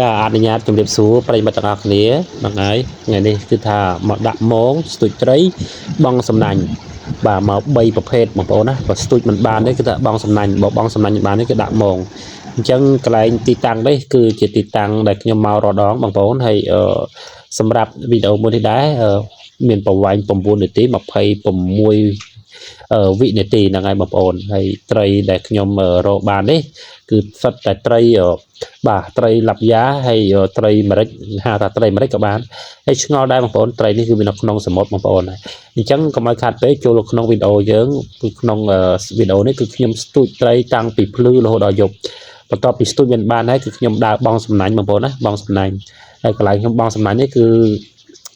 បាទអនុញ្ញាតជម្រាបសួរប្រិយមិត្តទាំងអស់គ្នាហ្នឹងហើយថ្ងៃនេះគឺថាមកដាក់មងស្ទូចត្រីបងសំណាញ់បាទមក3ប្រភេទបងប្អូនណាបើស្ទូចមិនបានទេគឺថាបងសំណាញ់បើបងសំណាញ់មិនបានទេគឺដាក់មងអញ្ចឹងកន្លែងទីតាំងនេះគឺជាទីតាំងដែលខ្ញុំមករដងបងប្អូនហើយសម្រាប់វីដេអូមួយនេះដែរមានប្រវែង9នាទី26វិនាទីហ្នឹងហើយបងប្អូនហើយត្រីដែលខ្ញុំរកបាននេះគឺសិតតែត្រីបាទត្រីឡាប់យ៉ាហើយត្រីអាមេរិកហៅថាត្រីអាមេរិកក៏បានហើយឆ្ងល់ដែរបងប្អូនត្រីនេះគឺវានៅក្នុងសមុទ្របងប្អូនអញ្ចឹងកុំឲ្យខាតពេកចូលក្នុងវីដេអូយើងគឺក្នុងវីដេអូនេះគឺខ្ញុំស្ទូចត្រីតាំងពីភ្លឺរហូតដល់យប់បន្ទាប់ពីស្ទូចមានបានហើយគឺខ្ញុំដើរបងសំណាញ់បងប្អូនណាបងសំណាញ់ហើយកន្លែងខ្ញុំបងសំណាញ់នេះគឺ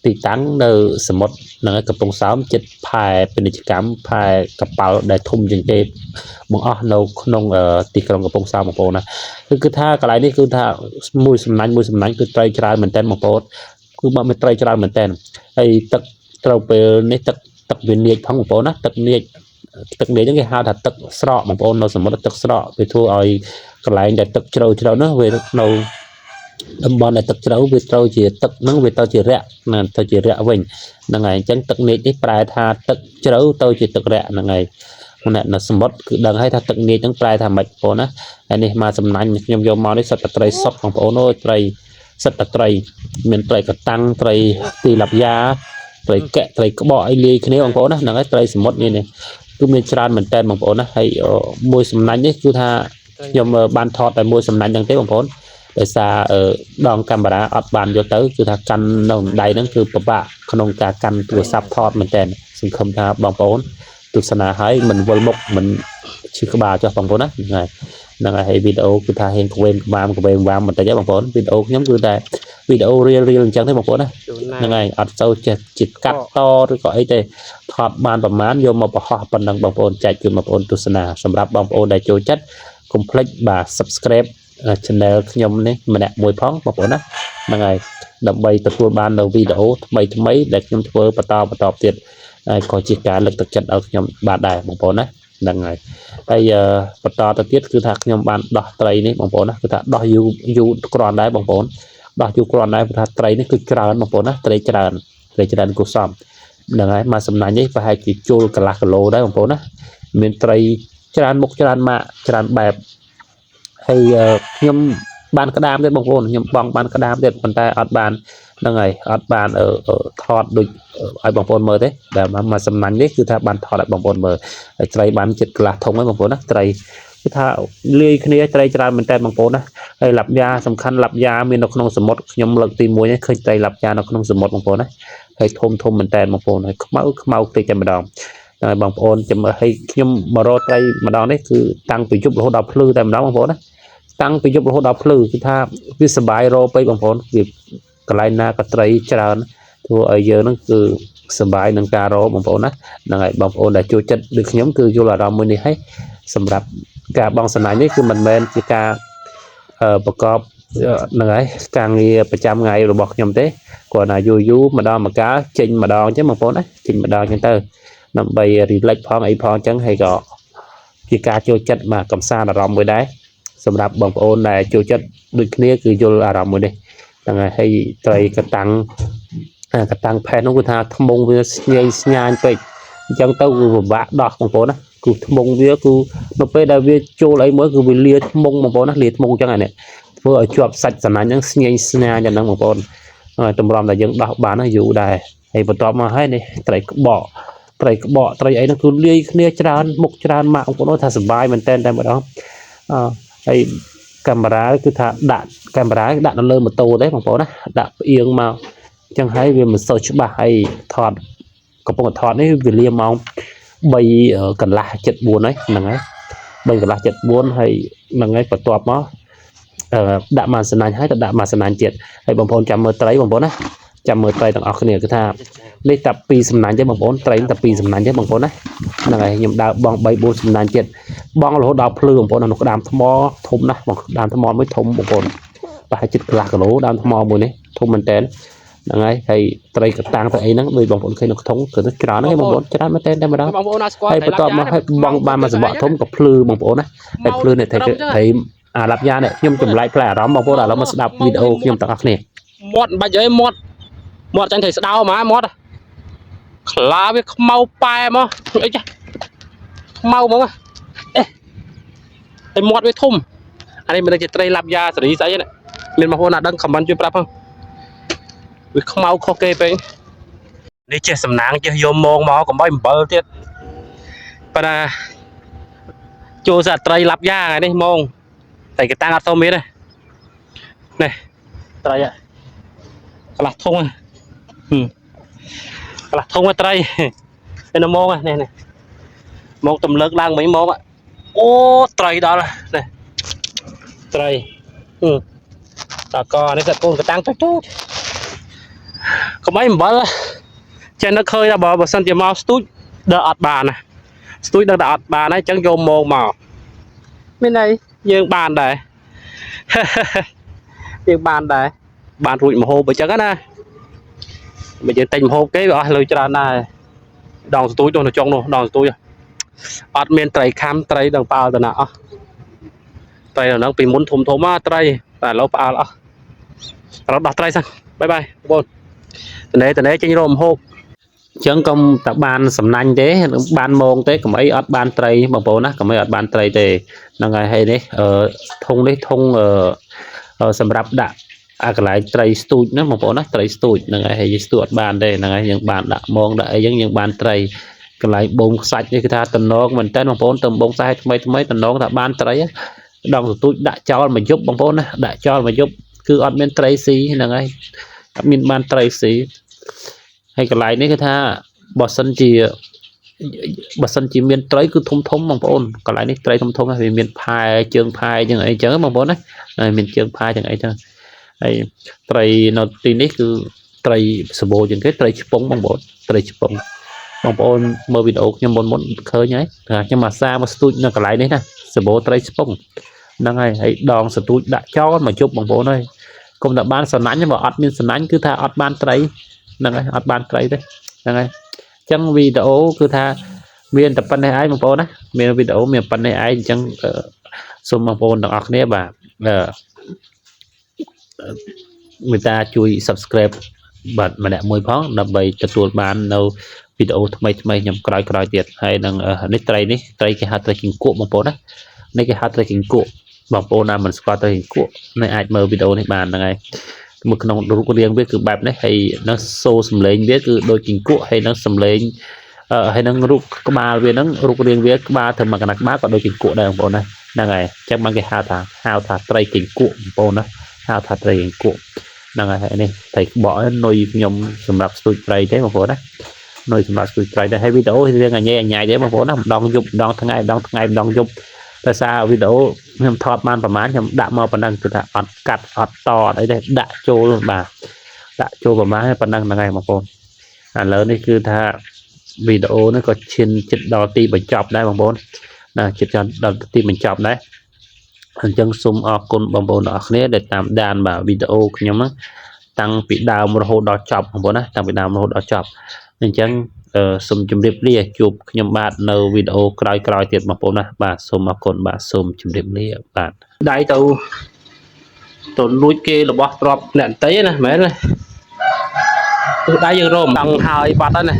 ទីតាំងនៅសមុទ្រនៅកំពង់សោមចិត្តផែពាណិជ្ជកម្មផែកប៉ាល់ដែលធំជាងគេបង្អស់នៅក្នុងទីក្រុងកំពង់សោមបងប្អូនណាគឺថាកន្លែងនេះគឺថាមួយសំណាញ់គឺត្រីច្រើនមែនតើបងប្អូនគឺមកមានត្រីច្រើនមែនតើហើយទឹកត្រូវពេលនេះទឹកវានាចផងបងប្អូនណាទឹកនាចហ្នឹងគេហៅថាទឹកស្រកបងប្អូននៅសមុទ្រទឹកស្រកវាធ្វើឲ្យកន្លែងដែលទឹកជ្រៅនោះវានៅតំបន់ដែលទឹកជ្រៅវាត្រូវជាទឹកហ្នឹងវាទៅជារៈណាទៅជារៈវិញហ្នឹងហើយអញ្ចឹងទឹកនាចនេះប្រែថាទឹកជ្រៅទៅជាទឹករៈហ្នឹងហើយនៅសមុទ្រគឺដឹងហើយថាទឹកនាចហ្នឹងប្រែថាម៉េចបងប្អូនណាហើយនេះមកសំណាញ់ខ្ញុំយកមកនេះសិតតែត្រីសុតបងប្អូនអូយត្រីសិតតែត្រីមានត្រីកតាំងត្រីទីឡាប់យ៉ាត្រីកែត្រីក្បកអីលាយគ្នាបងប្អូនណាហ្នឹងហើយត្រីសមុទ្រនេះគឺមានច្រើនមែនតើបងប្អូនណាហើយមួយសំណាញ់នេះគឺថាខ្ញុំបានថតតែមួយសំណាញ់ហ្នឹងទេបងប្អូនដោយសារដងកាមេរ៉ាអត់បានយកទៅគឺថាកាន់នៅដៃហ្នឹងគឺពិបាកក្នុងការកាន់ទូរស័ព្ទថតមែនតើសង្ឃឹមថាបងប្អូនទស្សនាហើយមិនវល់មុខមិនឈឺក្បាលចុះបងប្អូនណាហ្នឹងហើយវីដេអូគឺថាហេងក្វេងក្បាលបន្តិចបងប្អូនវីដេអូខ្ញុំគឺតែវីដេអូរៀលអញ្ចឹងទេបងប្អូនណាហ្នឹងហើយអត់សូវចេះចិត្តកាត់តឬក៏អីទេថតបានប្រមាណយកមកបង្ហោះប៉ុណ្ណឹងបងប្អូនចែកជូនបងប្អូនទស្សនាសម្រាប់បងប្អូនដែលចូលចិត្តកុំភ្លេចបាទ subscribe channel ខ្ញុំនេះម្នាក់មួយផងបងប្អូនណាហ្នឹងហើយដើម្បីទទួលបាននៅវីដេអូថ្មីដែលខ្ញុំធ្វើបន្តទៀតហើយក៏ជាការលើកទឹកចិត្តឲ្យខ្ញុំបាទដែរបងប្អូនណាហ្នឹងហើយបន្តទៅទៀតគឺថាខ្ញុំបានដោះត្រីនេះបងប្អូនណាគឺថាដោះយូរគ្រាន់ដែរបងប្អូនដោះយូរគ្រាន់ដែរព្រោះថាត្រីនេះគឺច្រើនបងប្អូនណាត្រីច្រើនគួរសមហ្នឹងហើយមកសំណាញ់នេះប្រហែលជាចូលកន្លះគីឡូដែរបងប្អូនណាមានត្រីច្រើនមុខច្រើនម៉ាកច្រើនបែបហើយខ្ញុំបានក្តាមទៀតបងប្អូនខ្ញុំបងបានក្តាមទៀតប៉ុន្តែអត់បានហ្នឹងហើយអត់បានថតដូចឲ្យបងប្អូនមើលទេដែលមកសំណាញ់នេះគឺថាបានថតឲ្យបងប្អូនមើលហើយត្រីបានចិត្តកន្លះធំហើយបងប្អូនណាត្រីគឺថាលាយគ្នាត្រីច្រើនមែនតើបងប្អូនណាហើយឡាប់យ៉ាសំខាន់ឡាប់យ៉ាមាននៅក្នុងសមុទ្រខ្ញុំលើកទី1នេះឃើញត្រីឡាប់យ៉ានៅក្នុងសមុទ្របងប្អូនណាហើយធំមែនតើបងប្អូនហើយខ្មៅតិចតែម្ដងហើយបងប្អូនចាំមើលឲ្យខ្ញុំមករកត្រីម្ដងនេះគឺតាំងពីយប់រហូតដល់ភ្លឺតែម្ដងបងប្អូនណាតាំងពីយប់រហូតដល់ភ្លឺគឺថាវាសុបាយរកពេកបងប្អូនវាកន្លែងណាក៏ត្រីច្រើនធ្វើឲ្យយើងហ្នឹងគឺសុបាយនឹងការរកបងប្អូនណាហ្នឹងហើយបងប្អូនដែលចូលចិត្តដូចខ្ញុំគឺយល់អារម្មណ៍មួយនេះហើយសម្រាប់ការបងសំណាញ់នេះគឺមិនមែនជាការប្រកបហ្នឹងហើយការងារប្រចាំថ្ងៃរបស់ខ្ញុំទេគ្រាន់តែយូរម្ដងមកកាលចេញម្ដងអញ្ចឹងបងប្អូនណាចេញម្ដងអញ្ចឹងទៅដើម្បី relax ផងអីផងអញ្ចឹងហើយក៏ជាការចូលចិត្តមកកំសាន្តអារម្មណ៍មួយដែរសម្រាប់បងប្អូនដែលចូលចិត្តដូចគ្នាគឺយល់អារម្មណ៍មួយនេះហ្នឹងហើយត្រីកតាំងផែននោះគឺថាថ្មងវាស្ញាញពេកអញ្ចឹងទៅគឺពិបាកដោះបងប្អូនណាគឺថ្មងវាគឺនៅពេលដែលវាចូលអីមួយគឺវាលាថ្មងបងប្អូនណាលាថ្មងអញ្ចឹងហ្នឹងធ្វើឲ្យជាប់សាច់សំណាញ់ហ្នឹងស្ញាញយ៉ាងហ្នឹងបងប្អូនហើយតម្រាំតែយើងដោះបានយូរដែរហើយបន្ទាប់មកហើយនេះត្រីក្បកត្រីអីហ្នឹងគឺលាយគ្នាច្រើនមុខច្រើនម៉ាក់បងប្អូនថាសុបាយមែនតើតែម្ដងហើយកាមេរ៉ាគឺថាដាក់កាមេរ៉ាដាក់នៅលើម៉ូតូទេបងប្អូនណាដាក់ផ្អៀងមកអញ្ចឹងហើយវាមិនសូវច្បាស់ហើយថតកំពុងថតនេះវាលាម៉ោង3កន្លះ74ហ្នឹងហើយ3កន្លះ74ហើយហ្នឹងហើយបន្ទាប់មកដាក់មកសំណាញ់ហើយទៅដាក់មកសំណាញ់ទៀតហើយបងប្អូនចាំមើលត្រីបងប្អូនណាចាំមើលត្រីទាំងអស់គ្នាគឺថានេះតែ2សំណាញ់ទេបងប្អូនត្រីតែ2សំណាញ់ទេបងប្អូនណាហ្នឹងហើយខ្ញុំដើរបង3 4សំណាញ់ទៀតបងរហូតដល់ភ្លឺបងប្អូននៅក្តាមថ្មធំណាស់បងក្តាមថ្មមួយធំបងប្អូនប្រហែលជិតកន្លះគីឡូដើមថ្មមួយនេះធំមែនតើហ្នឹងហើយត្រីកតាំងទៅអីហ្នឹងដូចបងប្អូនឃើញនៅក្នុងគឺច្រើនហ្នឹងបងប្អូនច្រើនមែនតើតែម្ដងបងប្អូនអត់ស្គាល់ហើយបន្ទាប់មកឲ្យបងបានមកសម្បកធំក៏ភ្លឺបងប្អូនណាហើយភ្លឺនេះតែហើយ lập gia này nhưng chùm lại phải đó mà vô là nó mà đọc video nhưng tặng này mót bây giờ mót tranh thể đau mà mót lá với mau pa mà ấy chứ mau màไอ้มอดไว้ทุ่มอันนี้มันจะเตยลับยาสรีใส่เนี่ยมันมาโหน่ะดังคำมันช่วยปรับมั้งวิขมเอาโคเกไปนี่เจ้าสำนักเจ้าโยมมองหมอก็ไม่เปิดเทียดปะโจสัตเตยลับยาไงนี่มองแต่กระตังอัดโทมิดเลยนี่เตยอะกระทงอ่ะกระทงมาเตยเป็นมองอ่ะนี่มองตำเลิกล่างไม่มองอ่ะโอ้ไตรđó là nàyไตรตากอนี่ก็กูกระตังตุ๊ดก็ไม่เหมือนเลยเจนนักเคยนะบอกสันจะมาสตูดเดออัดบานนะสตูดเดออัดบานนะจังโยมมองมาไม่ไหนยังบานได้ยังบานได้บานรุ่ยมาโฮไปจังกันนะbây giờ tình hộp cái rồi lời cho này đòn túi cho nó trong nó đòn túi ọt miền tây khám tây đằng bao từ nào tây là nó bị muốn thùng thùng á tây là lâu bao đó nó đặt tây sang bye bye bon từ đấy trên rôm hộp chẳng công tập ban sầm nanh thế ban môn thế có mấy ọt ban tây mà bố nó có mấy ọt ban tây thì là ngày hay đấy thùng đấy thùng sầm rập đạn cái lại tây stuột nó mà bố nó tây stuột là ngày hay stuột ban đây là ngày những ban đã môn đã những ban tây cái lại bông sạch như cái tha nó mình tên bằng vốn tầm bông sai mấy tầm nó là ban tây đồng tôi đã cho mà giúp bằng vốn đã cho mà giúp cứ ở bên tây xí là ngay bên ban tây xí hay cái lại đấy cái tha bỏ sân chỉ miền tây cứ thông bằng vốn còn lại đấy tây thông là vì miền phai trường phai như ấy chớ bằng vốn đấy miền trường phai như ấy thôi tây nó tin đấy cứ tây sờ bộ những cái tây bông bằng vốn tây bông bong bồn mơ video nhưng muốn khơi nhé nhưng mà xa mà tôi nó còn lại đấy nè sờ bố tray spong năng này hãy đòn sờ tôi đã cho mà chụp bằng bố này cũng đã ban sờ nắn nhưng mà admin sờ nắn cứ tha ad ban tray năng này ad ban tray đấy năng này chẳng video cứ tha miền tập ban này ai bằng bố đấy miền video miền ban này ai chẳng xung bằng bố đặc nè bà người ta chui subscribe bật mà đã môi phóng đập bày cho tuột bán đâu video thay nhầm cài tiệt hay đang nick tray cái hạt tray kinh cuộn bằng bố đấy này cái hạt tray kinh cuộn bằng bố nào mình qua tray kinh cuộn này ai mở video này bàn là ngày một cái nòng đồ riêng biết cứ bẹp đấy hay nó show sầm lên biết cứ đôi kinh cuộn hay nó sầm lên hay nó rút các ba về nó rút riêng biết ba thường mà cái nạc bát có đôi kinh cuộn đây bằng bố này là ngày chắc bằng cái hạt tray kinh cuộn bố nó hạt tray kinh cuộn là ngày này thầy bỏ nồi nhom sầm lập tôi tray thế mà bố đấy nơi mà tôi try để hay video thì riêng nhẹ nhàng để mà bố nó đong dục đong thằng ngày đong dục tại sao video nhầm thọt manประมาณnhầm đã mò phần năng từ đã ọt cắt ọt to đấy đây đã trôi bà đã trôiประมาณให้phần năng là ngày mà bố lớn đây cứ tha video nó có trên đo ti mình chọc đây bằng bố là trên đo ti mình chọc đấy chân zoom ở con bằng bố nó để làm đàn bảo video nhóm nó tăng bị đào một hồ đo chọc bằng bố này tăng bị đào một hồ đo chọc nên chẳng xùm chùm điệp lia chụp nhầm bạn nâu video cài tiệt mà bố nè bà xùm mà còn bà xùm chùm điệp lia bạn đại tàu tổn núi kia là bó drop nẹn tế nè mấy này đáy dương rôm đằng hai bát đó này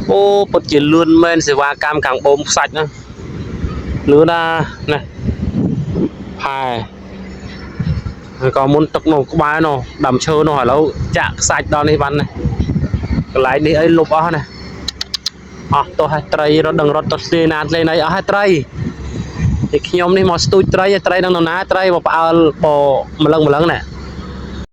ô bật chỉ luôn men sẽ qua cam càng ôm sạch nữa lứa ra này hai còn muốn tập nổ có ba nó đầm chơi nó hỏi lâu chạm sạch đó này văn này lại đi ấy lục ở này tôi hai tray nó đừng rót tê nát lên này ở hai tray thì khi nhóm này mà tôi tray đang nó ná tray mà bao bò một lần nè